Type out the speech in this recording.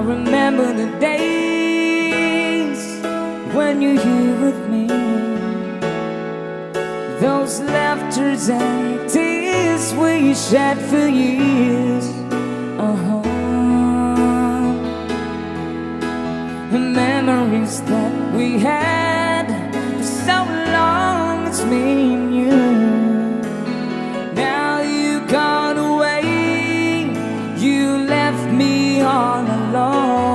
remember the days when you're here with me, those laughters and tears we shed for years. The memories that we had for so long, it's me and you. Now you gone away, you left me all alone.